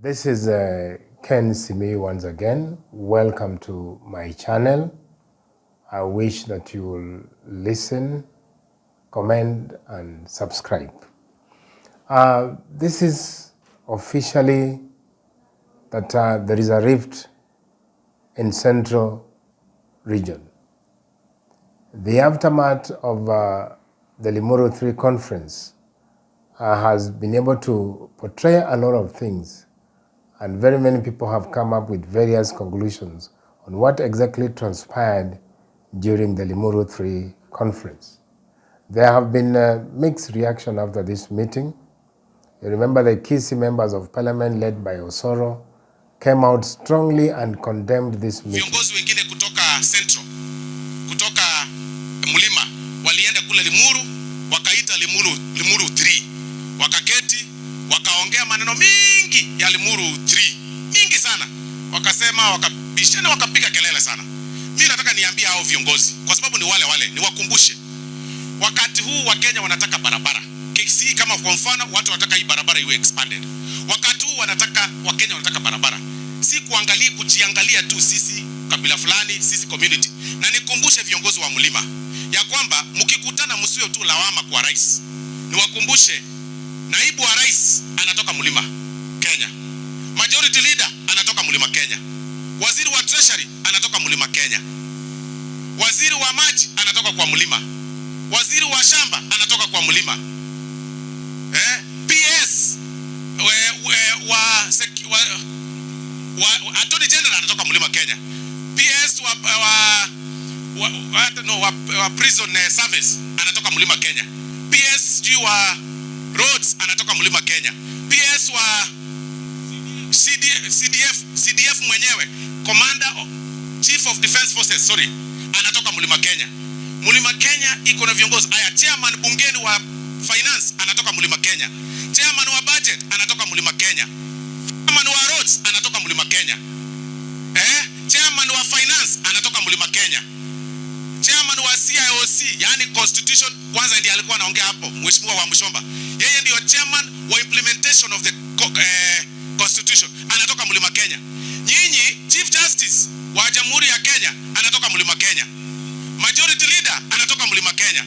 This is Ken Simi once again. Welcome to my channel. I wish that you will listen, comment, and subscribe. This is officially that there is a rift in Central region. The aftermath of the Limuru 3 conference has been able to portray a lot of things, and very many people have come up with various conclusions on what exactly transpired during the Limuru 3 conference. There have been mixed reaction after this meeting. You remember the Kisii members of parliament led by Osoro came out strongly and condemned this meeting. Viongozi wengine kutoka Central, kutoka Mlima, walienda kule Limuru, wakaita Limuru 3. Wakaketi, wakaongea maneno mingi ya Limuru 3. Mingi sana. Wakasema, wakabishana, wakapiga kelele sana. Mimi nataka niambie hao viongozi, kwa sababu ni wale, niwakumbushe. Wakati huu wa Kenya wanataka barabara. Kisii kama kwa mfano, watu wanataka hii barabara iwe expanded. Wakati huu Wakenya wanataka barabara. Si kujiangalia tu sisi kabila fulani, sisi community. Na nikumbushe viongozi wa Mlima ya kwamba mkikutana msiwe tu lawama kwa rais. Niwakumbushe naibu wa rais anatoka Mlima Kenya. Majority leader anatoka Mlima Kenya. Waziri wa treasury anatoka Mlima Kenya. Waziri wa maji anatoka kwa Mlima. Waziri wa shamba anatoka kwa Mlima. PS Attorney General anatoka Mlima Kenya. PS wa prison service anatoka Mlima Kenya. PS wa roads anatoka Mlima Kenya. PS wa CDF mwenyewe, Commander Chief of Defense Forces, anatoka Mlima Kenya. Mlima Kenya iko na viongozi. Chairman bungeni wa finance anatoka Mlima Kenya. Chairman wa budget anatoka Mlima Kenya. Chairman wa roads anatoka Mlima Kenya. Chairman wa finance anatoka Mlima Kenya. Chairman wa CIOC, yani Constitution, Kwanza ndiye alikuwa anaongea hapo, Mheshimiwa wa Mshomba. Yeye ndio chairman wa implementation of the Constitution, anatoka Mlima Kenya. Nyinyi Chief Justice wa Jamhuri ya Kenya anatoka Mlima Kenya. Majority leader anatoka Mlima Kenya.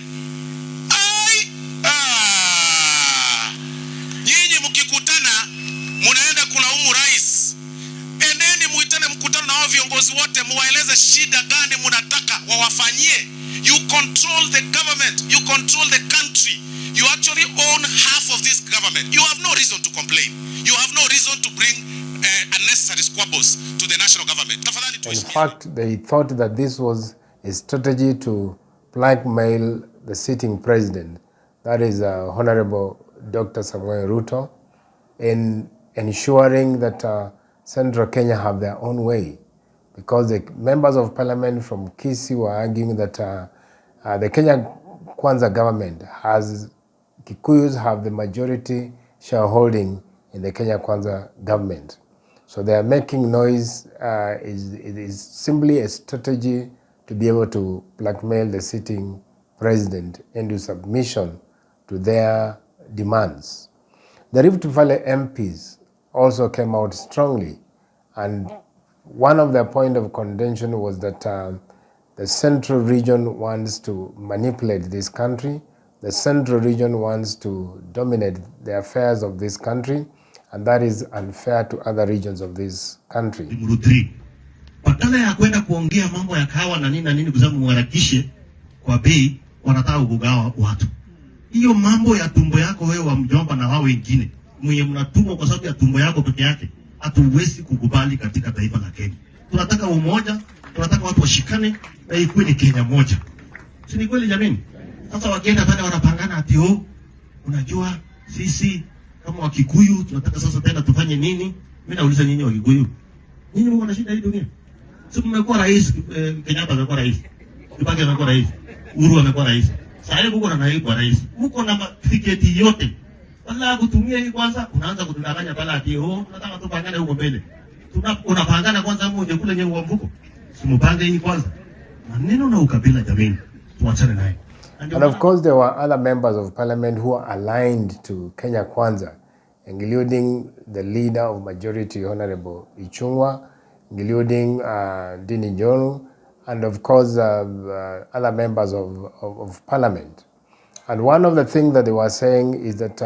Nyinyi mkikutana munaenda kulaumu rais. Endeni muitane mkutano na viongozi wote, muwaeleze shida gani munataka wawafanyie. You control the government, you control the country. You actually own half of this government. You have no reason to complain. You have no reason to bring unnecessary squabbles to the national government. In fact, they thought that this was a strategy to blackmail the sitting president, that is Honorable Dr. Samuel Ruto, in ensuring that Central Kenya have their own way, because the members of parliament from Kisii were arguing that the Kenya Kwanza government Kikuyus have the majority shareholding in the Kenya Kwanza government. So they are making noise. It is simply a strategy to be able to blackmail the sitting president into submission to their demands. The Rift Valley MPs also came out strongly, and one of their point of contention was that the Central region wants to manipulate this country. The Central region wants to dominate the affairs of this country, and that is unfair to other regions of this country. Badala ya kwenda kuongea mambo ya kahawa na nini kwa sababu mwarakishe kwa bei, wanataka kugawa watu. Hiyo mambo ya tumbo yako wewe wa mjomba na wao wengine, mwenye mnatumwa kwa sababu ya tumbo yako peke yake, hatuwezi kukubali katika taifa la Kenya. Tunataka umoja, tunataka watu washikane na ikuwe ni Kenya moja. Si ni kweli jamani? Sasa wakienda pale wanapangana ati unajua sisi kama Wakikuyu tunataka sasa tena tufanye nini? Mimi nauliza nyinyi Wakikuyu, nyinyi mko na shida hii dunia? Sisi mmekuwa rais, Kenyatta amekuwa rais, Kibaki amekuwa rais, Uhuru amekuwa rais. Sasa hivi mko na naibu wa rais, mko na tiketi yote. Wala kutumia hii kwanza, unaanza kudanganya pala ati tunataka tupangane huko mbele. Unapangana kwanza mmoja kule nyewe wa mvuko. Simupange hii kwanza. Maneno na ukabila jamani, tuachane naye. And of course, there were other members of parliament who are aligned to Kenya Kwanza including the leader of majority, Honorable Ichung'wa, including Dini Jonu, and of course other members of parliament. And one of the things that they were saying is that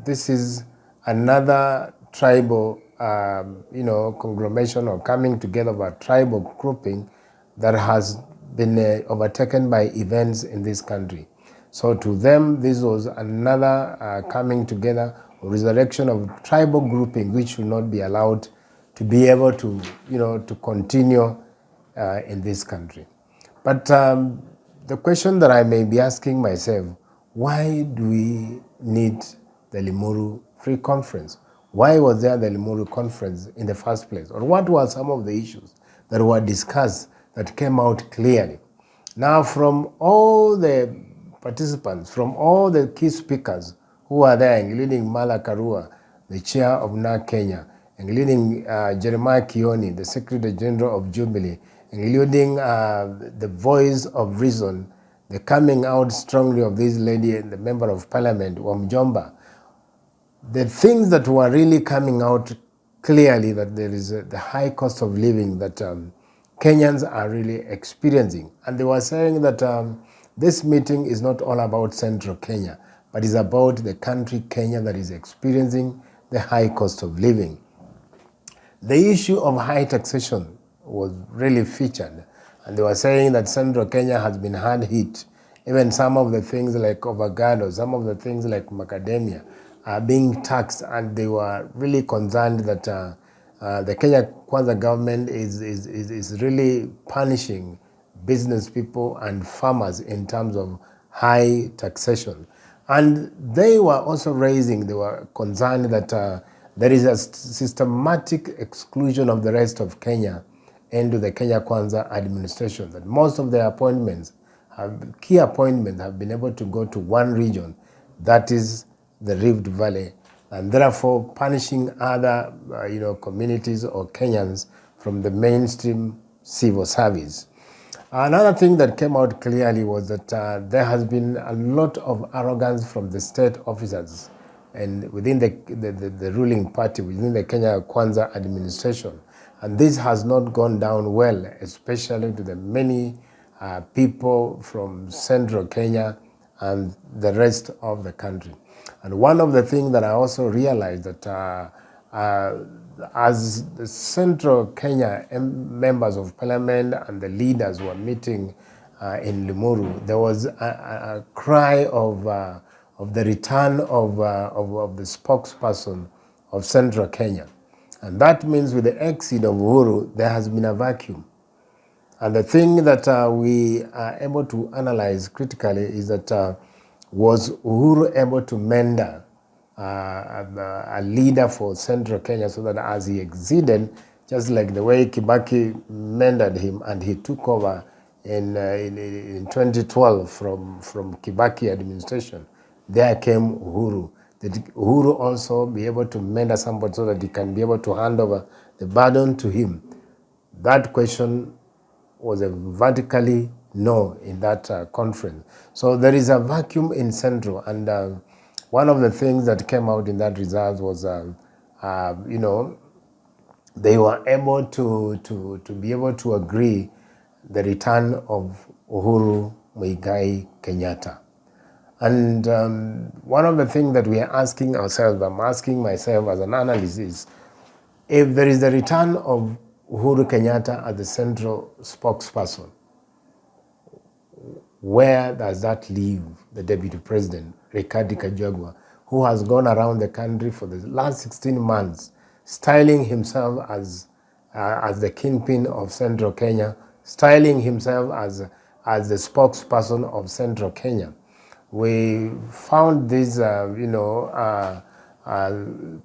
this is another tribal, conglomeration or coming together of a tribal grouping that has been overtaken by events in this country. So to them, this was another coming together, resurrection of tribal grouping, which should not be allowed to be able to, to continue in this country. But the question that I may be asking myself, why do we need the Limuru Free Conference? Why was there the Limuru Conference in the first place? Or what were some of the issues that were discussed that came out clearly? Now, from all the participants, from all the key speakers who were there, including Mala Karua, the chair of NARC Kenya, including Jeremiah Kioni, the Secretary General of Jubilee, including the voice of reason, the coming out strongly of this lady, the Member of Parliament, Wamjomba, the things that were really coming out clearly that there is the high cost of living that Kenyans are really experiencing. And they were saying that this meeting is not all about Central Kenya, but is about the country Kenya that is experiencing the high cost of living. The issue of high taxation was really featured, and they were saying that Central Kenya has been hard hit. Even some of the things like avocado, some of the things like macadamia are being taxed, and they were really concerned that the Kenya Kwanza government is really punishing business people and farmers in terms of high taxation. And they were also they were concerned that there is a systematic exclusion of the rest of Kenya into the Kenya Kwanza administration, that most of their appointments, key appointments, have been able to go to one region, that is the Rift Valley, and therefore punishing other communities or Kenyans from the mainstream civil service. Another thing that came out clearly was that there has been a lot of arrogance from the state officers and within the ruling party, within the Kenya Kwanza administration. And this has not gone down well, especially to the many people from central Kenya and the rest of the country. And one of the things that I also realized that as the central Kenya members of parliament and the leaders were meeting in Limuru, there was a cry of the return of the spokesperson of central Kenya. And that means with the exit of Uhuru, there has been a vacuum. And the thing that we are able to analyze critically is that was Uhuru able to mentor a leader for central Kenya so that as he exited, just like the way Kibaki mentored him and he took over in 2012 from Kibaki administration, there came Uhuru. Did Uhuru also be able to mentor somebody so that he can be able to hand over the burden to him? That question was a vertically no in that conference. So there is a vacuum in Central, and one of the things that came out in that result was, they were able to be able to agree the return of Uhuru Muigai Kenyatta. And one of the things that we are asking ourselves, I'm asking myself as an analyst, is if there is the return of Uhuru Kenyatta as the central spokesperson, where does that leave the Deputy President, Gachagua, who has gone around the country for the last 16 months, styling himself as the kingpin of Central Kenya, styling himself as the spokesperson of Central Kenya? We found this,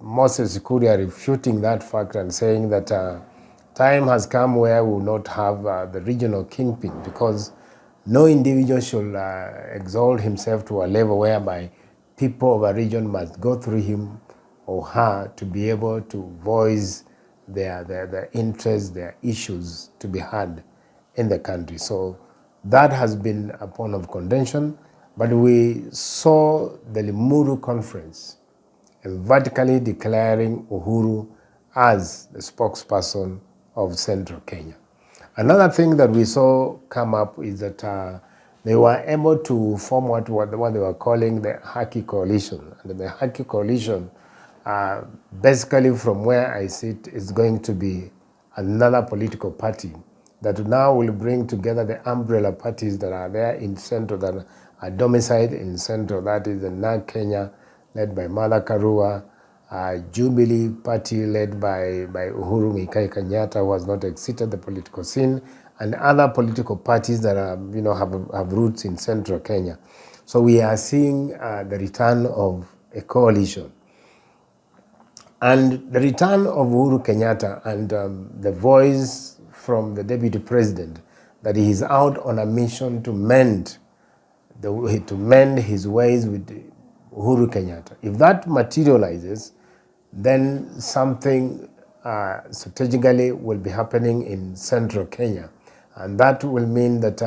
Moses Kuria refuting that fact and saying that time has come where we will not have the regional kingpin, because no individual should exalt himself to a level whereby people of a region must go through him or her to be able to voice their interests, their issues to be heard in the country. So that has been a point of contention, but we saw the Limuru conference emphatically declaring Uhuru as the spokesperson of Central Kenya. Another thing that we saw come up is that they were able to form what they were calling the Haki Coalition. And the Haki Coalition, basically from where I sit, is going to be another political party that now will bring together the umbrella parties that are there in Central, that are domiciled in Central. That is the NARC Kenya, led by Martha Karua, Jubilee Party led by Uhuru Muigai Kenyatta, who has not exited the political scene, and other political parties that are, have roots in Central Kenya. So we are seeing the return of a coalition. And the return of Uhuru Kenyatta and the voice from the Deputy President that he is out on a mission to mend his ways with Uhuru Kenyatta. If that materializes, then something strategically will be happening in Central Kenya. And that will mean that,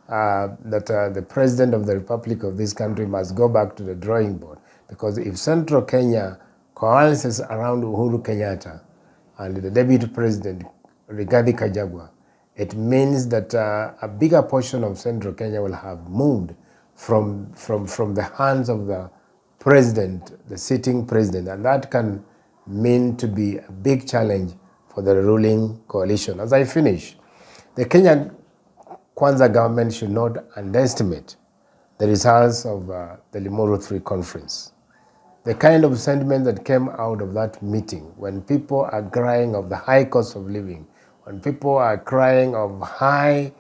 the President of the Republic of this country must go back to the drawing board. Because if Central Kenya coalesces around Uhuru Kenyatta and the Deputy President, Rigathi Gachagua, it means that a bigger portion of Central Kenya will have moved from the hands of the president, the sitting president, and that can mean to be a big challenge for the ruling coalition. As I finish, the Kenyan Kwanza government should not underestimate the results of the Limuru 3 conference. The kind of sentiment that came out of that meeting, when people are crying of the high cost of living, when people are crying of high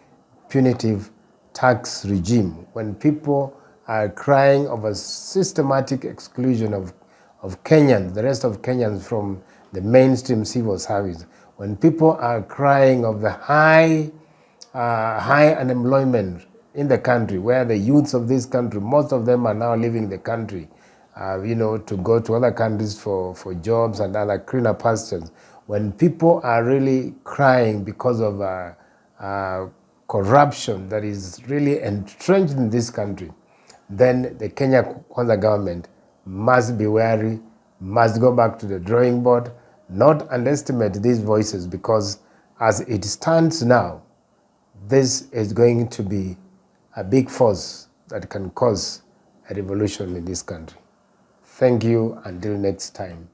punitive tax regime, when people are crying of a systematic exclusion of Kenyans, the rest of Kenyans from the mainstream civil service, when people are crying of the high unemployment in the country, where the youths of this country, most of them are now leaving the country, to go to other countries for jobs and other greener pastures. When people are really crying because of corruption that is really entrenched in this country, then the Kenya Kwanza government must be wary, must go back to the drawing board, not underestimate these voices, because as it stands now, this is going to be a big force that can cause a revolution in this country. Thank you. Until next time.